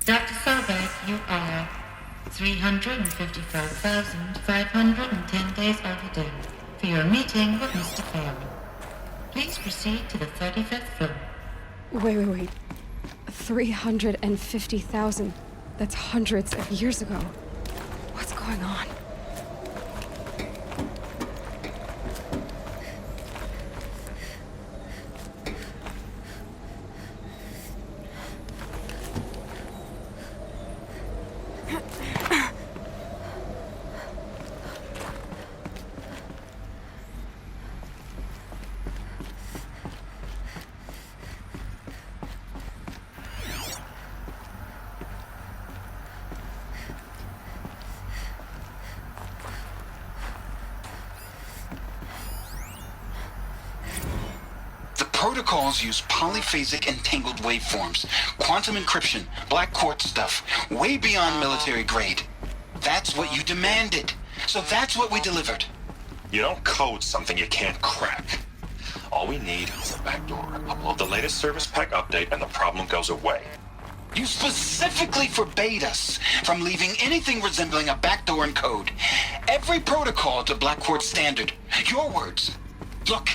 Dr. Solberg, you are 355,510 days overdue for your meeting with Mr. FARO. Please proceed to the 35th floor. Wait. 350,000. That's hundreds of years ago. What's going on? Protocols use polyphasic entangled waveforms, quantum encryption, black quartz stuff, way beyond military grade. That's what you demanded. So that's what we delivered. You don't code something you can't crack. All we need is a backdoor. Upload the latest service pack update and the problem goes away. You specifically forbade us from leaving anything resembling a backdoor in code. Every protocol to black quartz standard. Your words. Look.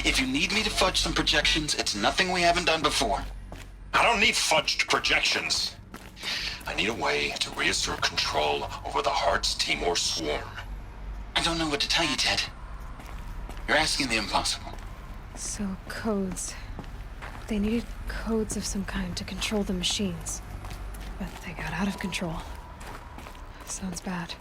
If you need me to fudge some projections, it's nothing we haven't done before. I don't need fudged projections. I need a way to reassert control over the Heart's Timor swarm. I don't know what to tell you, Ted. You're asking the impossible. So, codes. They needed codes of some kind to control the machines. But they got out of control. Sounds bad.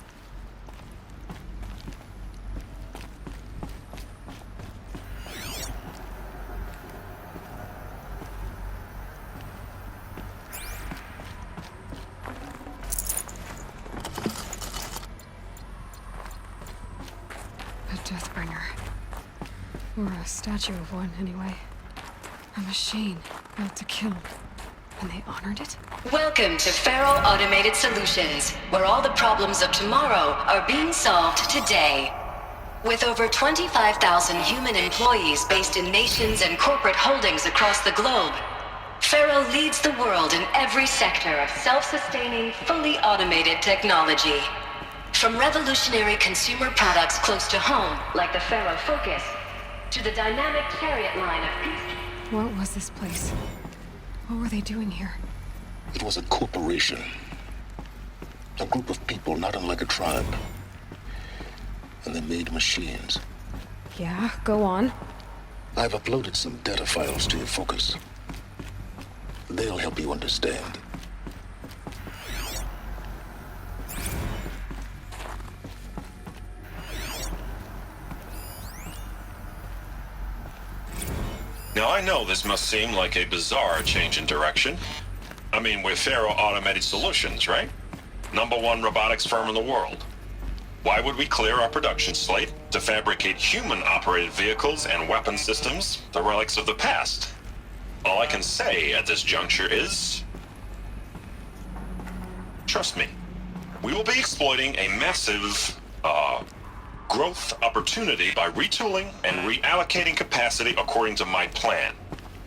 Deathbringer. Or a statue of one, anyway. A machine built to kill. And they honored it? Welcome to FARO Automated Solutions, where all the problems of tomorrow are being solved today. With over 25,000 human employees based in nations and corporate holdings across the globe, FARO leads the world in every sector of self-sustaining, fully automated technology. From revolutionary consumer products close to home, like the FARO Focus, to the dynamic chariot line of peace. What was this place? What were they doing here? It was a corporation. A group of people not unlike a tribe. And they made machines. Yeah, go on. I've uploaded some data files to your Focus. They'll help you understand. Now I know this must seem like a bizarre change in direction. I mean, we're FARO Automated Solutions, right? #1 robotics firm in the world. Why would we clear our production slate to fabricate human-operated vehicles and weapon systems, the relics of the past? All I can say at this juncture is... trust me. We will be exploiting a massive, growth opportunity by retooling and reallocating capacity according to my plan.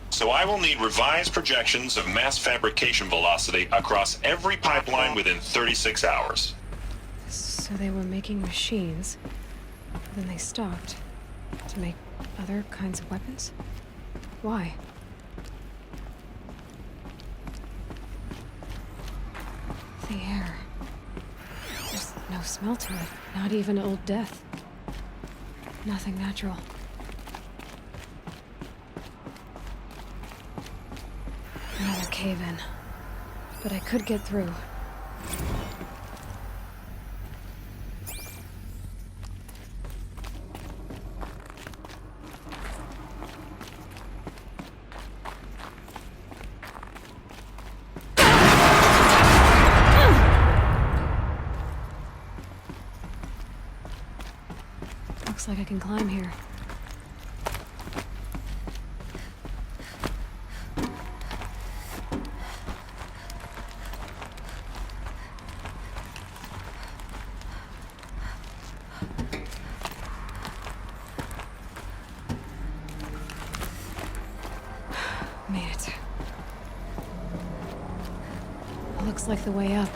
So I will need revised projections of mass fabrication velocity across every pipeline within 36 hours. So they were making machines, then they stopped to make other kinds of weapons? Why? The air. There's no smell to it, not even Old Death. Nothing natural. Another cave-in. But I could get through. Looks like I can climb here. Made it. Looks like the way up.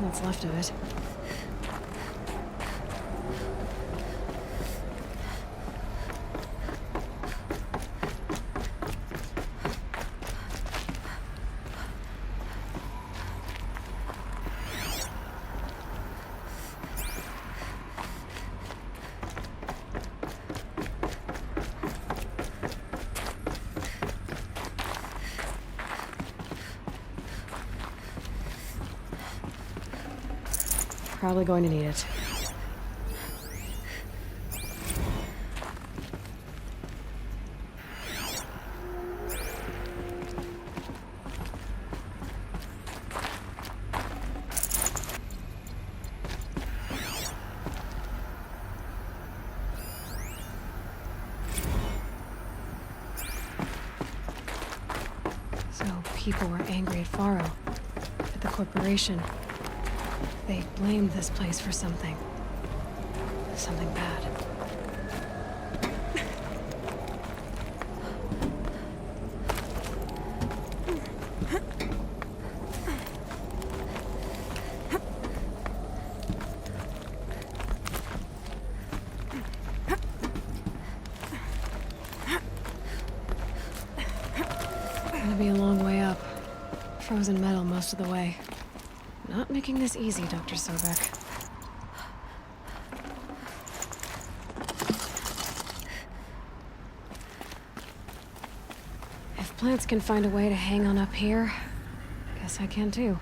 What's left of it. Probably going to need it. So people were angry at FARO, at the corporation. They blamed this place for something. Something bad. Gonna be a long way up. Frozen metal most of the way. Not making this easy, Dr. Sobek. If plants can find a way to hang on up here, guess I can too.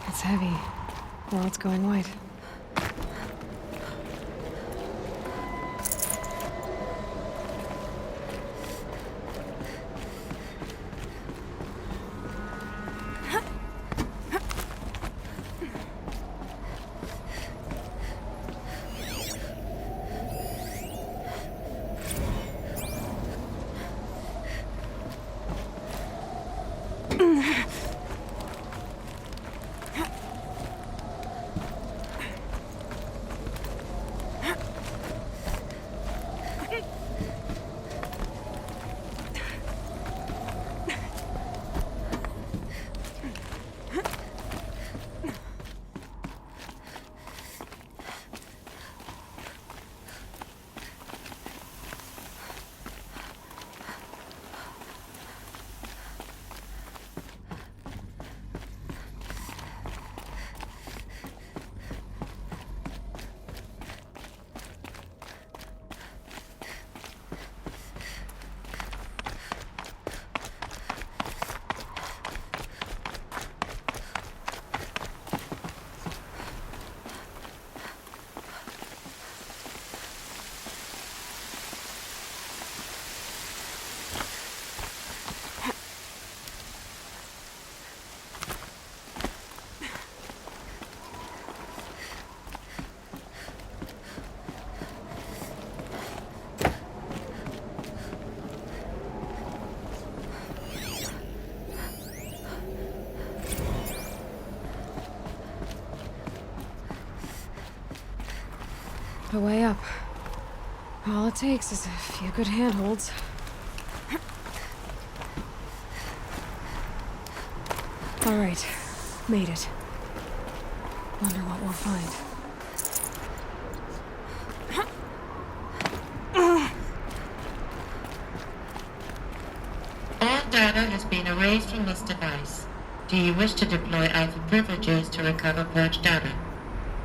It's heavy. Well, it's going white. The way up. All it takes is a few good handholds. All right, made it. Wonder what we'll find. All data has has been erased from this device. Do you wish to deploy Alpha privileges to recover purged data?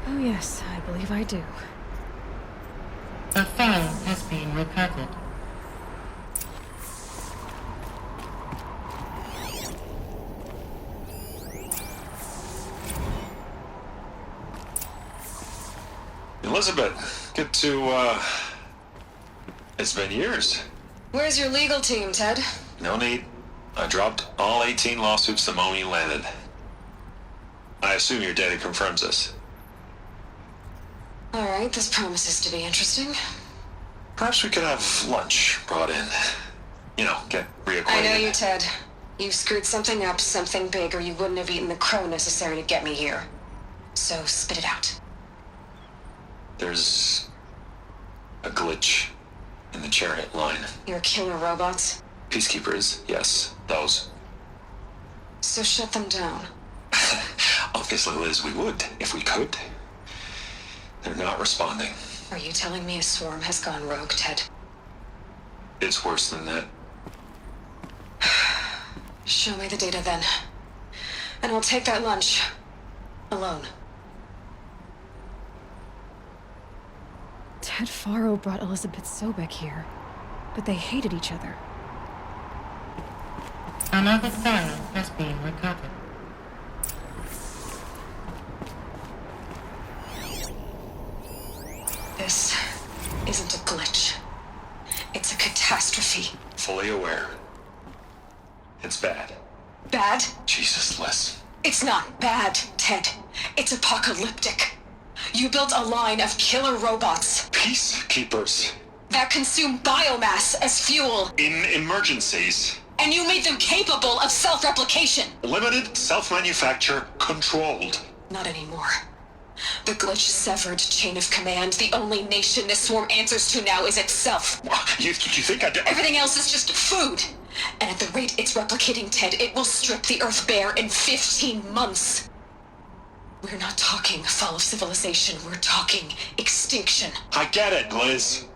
Oh yes, I believe I do. A file has been recovered. Elizabeth, good to, it's been years. Where's your legal team, Ted? No need. I dropped all 18 lawsuits the moment you landed. I assume your data confirms this. Alright, this promises to be interesting. Perhaps we could have lunch brought in. You know, get reacquainted. I know you, Ted. You screwed something up, something big, or you wouldn't have eaten the crow necessary to get me here. So spit it out. There's a glitch in the chariot line. Your killer robots? Peacekeepers, yes, those. So shut them down. Obviously, Liz, we would, if we could. They're not responding. Are you telling me a swarm has gone rogue, Ted? It's worse than that. Show me the data then. And I'll take that lunch. Alone. Ted FARO brought Elizabeth Sobek here, but they hated each other. Another file has been recovered. This isn't a glitch. It's a catastrophe. Fully aware. It's bad. Bad? Jesus, Liz. It's not bad, Ted. It's apocalyptic. You built a line of killer robots Peacekeepers. that consume biomass as fuel, In emergencies. and you made them capable of self-replication. Limited, self-manufacture, controlled. Not anymore. The glitch severed chain of command. The only nation this swarm answers to now is itself. You think I did? Everything else is just food. And at the rate it's replicating, Ted, it will strip the Earth bare in 15 months. We're not talking fall of civilization. We're talking extinction. I get it, Liz.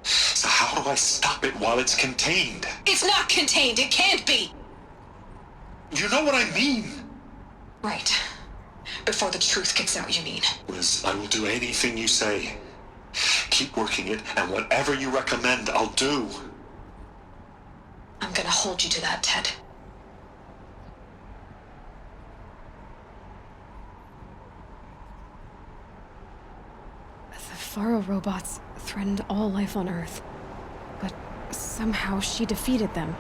So how do I stop it while it's contained? It's not contained. It can't be. You know what I mean. Right. Before the truth gets out, you mean. Liz, I will do anything you say. Keep working it, and whatever you recommend, I'll do. I'm gonna hold you to that, Ted. The FARO robots threatened all life on Earth, but somehow she defeated them.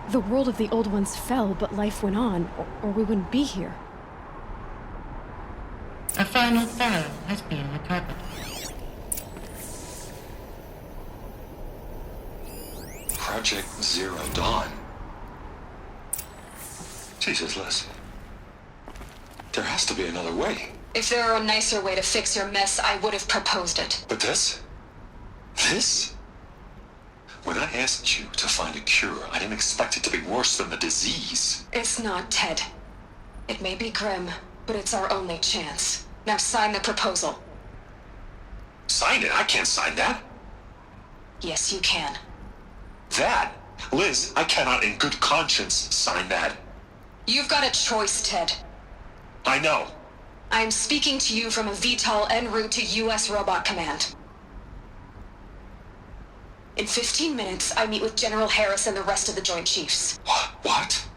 The world of the old ones fell, but life went on, or we wouldn't be here. A final file has been recovered. Project Zero Dawn. Jesus, Liz. There has to be another way. If there were a nicer way to fix your mess, I would have proposed it. But this? This? When I asked you to find a cure, I didn't expect it to be worse than the disease. It's not, Ted. It may be grim, but it's our only chance. Now sign the proposal. Sign it? I can't sign that. Yes, you can. That? Liz, I cannot in good conscience sign that. You've got a choice, Ted. I know. I'm speaking to you from a VTOL en route to U.S. Robot Command. In 15 minutes, I meet with General Harris and the rest of the Joint Chiefs. What?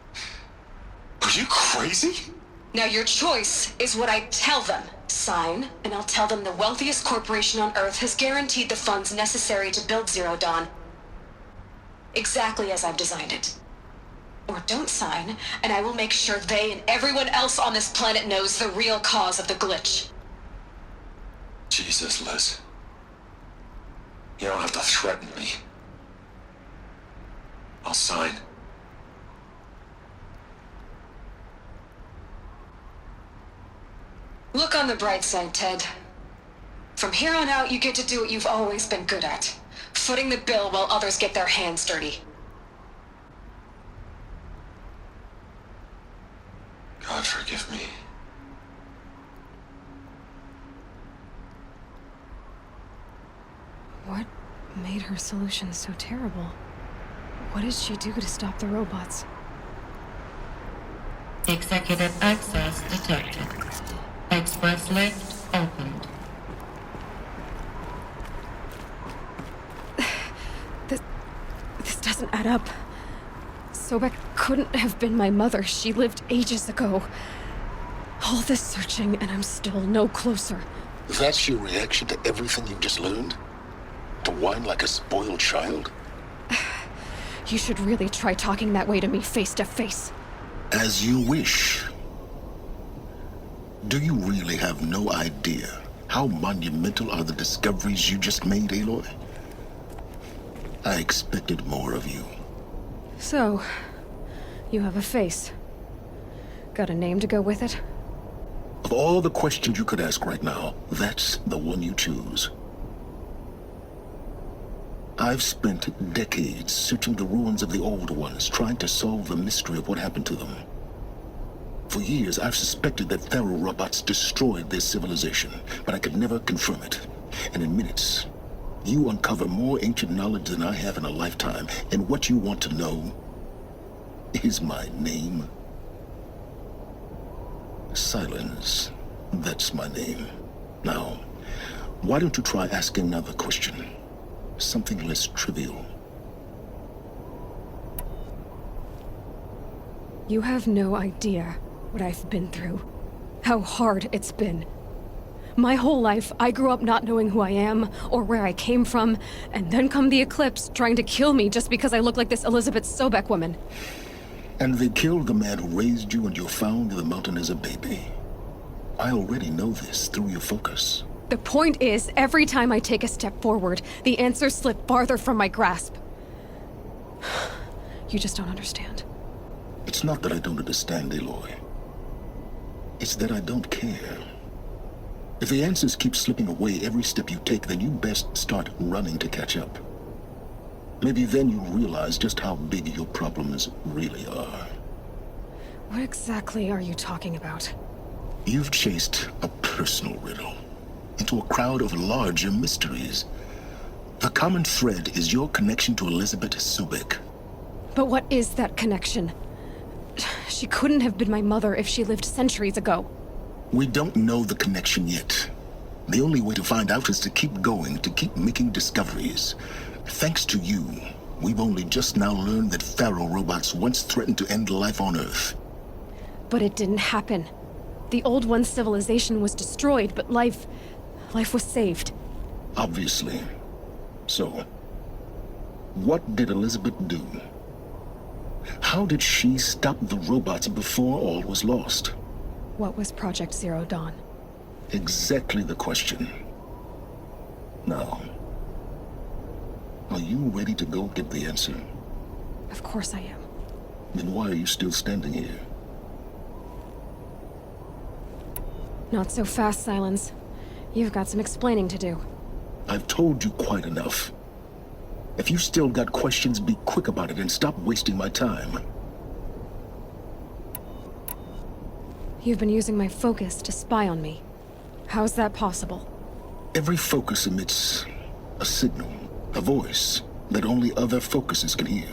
Are you crazy? Now your choice is what I tell them. Sign, and I'll tell them the wealthiest corporation on Earth has guaranteed the funds necessary to build Zero Dawn. Exactly as I've designed it. Or don't sign, and I will make sure they and everyone else on this planet knows the real cause of the glitch. Jesus, Liz. You don't have to threaten me. I'll sign. Look on the bright side, Ted. From here on out, you get to do what you've always been good at. Footing the bill while others get their hands dirty. God forgive me. What made her solution so terrible? What did she do to stop the robots? Executive access detected. Express lift opened. This doesn't add up. Sobek couldn't have been my mother. She lived ages ago. All this searching, and I'm still no closer. That's your reaction to everything you've just learned? To whine like a spoiled child? You should really try talking that way to me face to face. As you wish. Do you really have no idea how monumental are the discoveries you just made, Aloy? I expected more of you. So, you have a face. Got a name to go with it? Of all the questions you could ask right now, that's the one you choose. I've spent decades searching the ruins of the old ones, trying to solve the mystery of what happened to them. For years, I've suspected that FARO robots destroyed their civilization, but I could never confirm it. And in minutes, you uncover more ancient knowledge than I have in a lifetime, and what you want to know is my name. Silence. That's my name. Now, why don't you try asking another question? Something less trivial. You have no idea what I've been through. How hard it's been. My whole life, I grew up not knowing who I am or where I came from, and then come the Eclipse trying to kill me just because I look like this Elizabeth Sobek woman. And they killed the man who raised you and you found in the mountain as a baby. I already know this through your focus. The point is, every time I take a step forward, the answers slip farther from my grasp. You just don't understand. It's not that I don't understand, Aloy. It's that I don't care. If the answers keep slipping away every step you take, then you best start running to catch up. Maybe then you'll realize just how big your problems really are. What exactly are you talking about? You've chased a personal riddle into a crowd of larger mysteries. The common thread is your connection to Elizabeth Sobek. But what is that connection? She couldn't have been my mother if she lived centuries ago. We don't know the connection yet. The only way to find out is to keep going, to keep making discoveries. Thanks to you, we've only just now learned that FARO robots once threatened to end life on Earth. But it didn't happen. The Old One's civilization was destroyed, but life was saved. Obviously. So, what did Elizabeth do? How did she stop the robots before all was lost? What was Project Zero Dawn? Exactly the question. Now, are you ready to go get the answer? Of course I am. Then why are you still standing here? Not so fast, Silence. You've got some explaining to do. I've told you quite enough. If you've still got questions, be quick about it and stop wasting my time. You've been using my focus to spy on me. How's that possible? Every focus emits a signal, a voice that only other focuses can hear.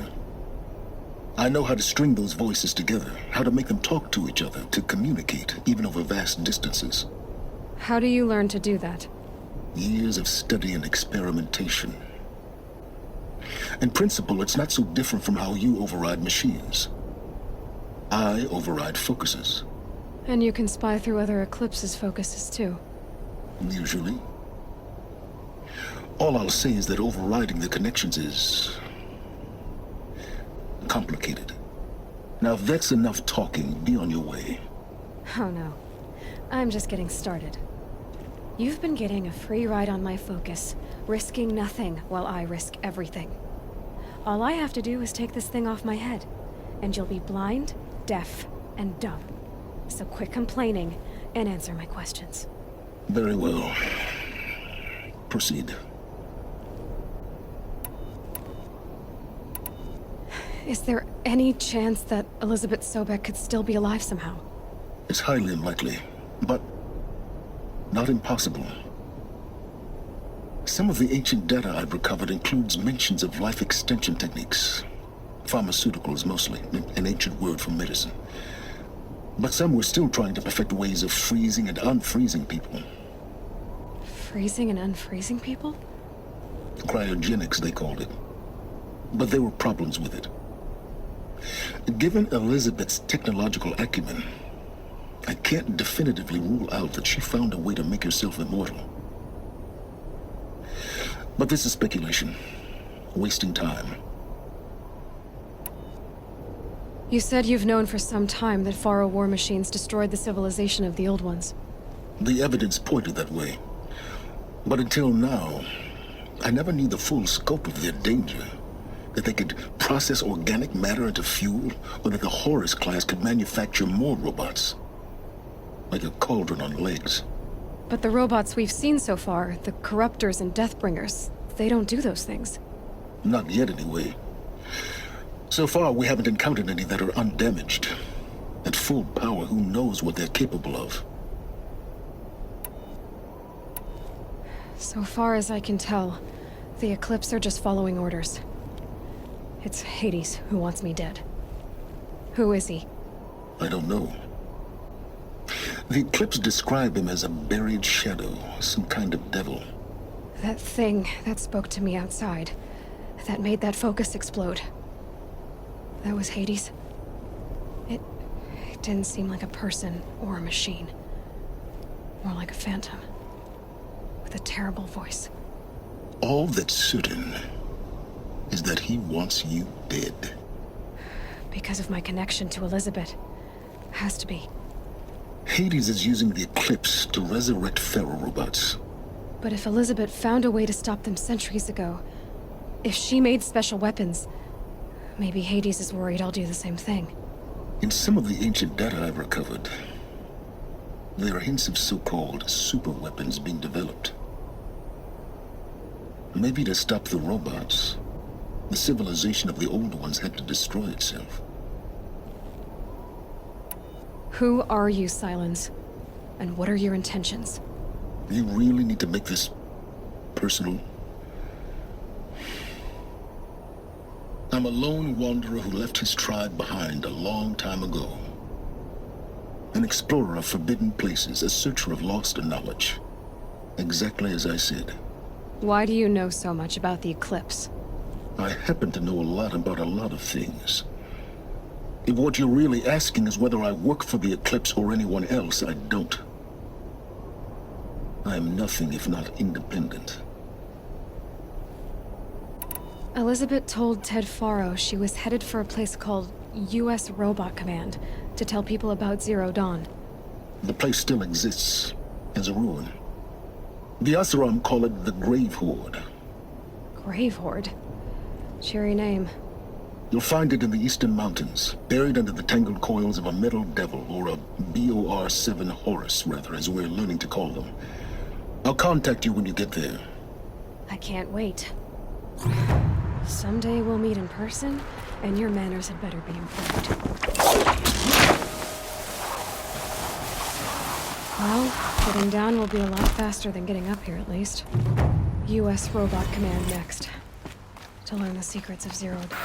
I know how to string those voices together, how to make them talk to each other, to communicate, even over vast distances. How do you learn to do that? Years of study and experimentation. In principle, it's not so different from how you override machines. I override focuses. And you can spy through other Eclipse's focuses too. Usually. All I'll say is that overriding the connections is complicated. Now, if that's enough talking, be on your way. Oh no. I'm just getting started. You've been getting a free ride on my focus, risking nothing while I risk everything. All I have to do is take this thing off my head, and you'll be blind, deaf, and dumb. So quit complaining and answer my questions. Very well. Proceed. Is there any chance that Elizabeth Sobek could still be alive somehow? It's highly unlikely, but not impossible. Some of the ancient data I've recovered includes mentions of life extension techniques. Pharmaceuticals, mostly, an ancient word for medicine. But some were still trying to perfect ways of freezing and unfreezing people. Freezing and unfreezing people? Cryogenics, they called it. But there were problems with it. Given Elizabeth's technological acumen, I can't definitively rule out that she found a way to make herself immortal. But this is speculation. Wasting time. You said you've known for some time that FARO war machines destroyed the civilization of the old ones. The evidence pointed that way. But until now, I never knew the full scope of their danger. That they could process organic matter into fuel, or that the Horus class could manufacture more robots. Like a cauldron on legs. But the robots we've seen so far, the Corruptors and Deathbringers, they don't do those things. Not yet, anyway. So far, we haven't encountered any that are undamaged. At full power, who knows what they're capable of? So far as I can tell, the Eclipse are just following orders. It's Hades who wants me dead. Who is he? I don't know. The Eclipse describe him as a buried shadow, some kind of devil. That thing that spoke to me outside, that made that focus explode. That was Hades. It didn't seem like a person or a machine. More like a phantom. With a terrible voice. All that's certain is that he wants you dead. Because of my connection to Elizabeth. Has to be. Hades is using the Eclipse to resurrect FARO robots. But if Elizabeth found a way to stop them centuries ago, if she made special weapons, maybe Hades is worried I'll do the same thing. In some of the ancient data I've recovered, there are hints of so-called super weapons being developed. Maybe to stop the robots, the civilization of the old ones had to destroy itself. Who are you, Silence? And what are your intentions? You really need to make this personal? I'm a lone wanderer who left his tribe behind a long time ago. An explorer of forbidden places, a searcher of lost knowledge. Exactly as I said. Why do you know so much about the Eclipse? I happen to know a lot about a lot of things. If what you're really asking is whether I work for the Eclipse or anyone else, I don't. I am nothing if not independent. Elizabeth told Ted FARO she was headed for a place called U.S. Robot Command to tell people about Zero Dawn. The place still exists, as a ruin. The Asuram call it the Grave Horde. Grave Horde? Cheery name. You'll find it in the Eastern Mountains, buried under the tangled coils of a metal devil, or a BOR-7 Horus, rather, as we're learning to call them. I'll contact you when you get there. I can't wait. Someday we'll meet in person, and your manners had better be improved. Well, getting down will be a lot faster than getting up here, at least. U.S. Robot Command next. To learn the secrets of Zero Dawn.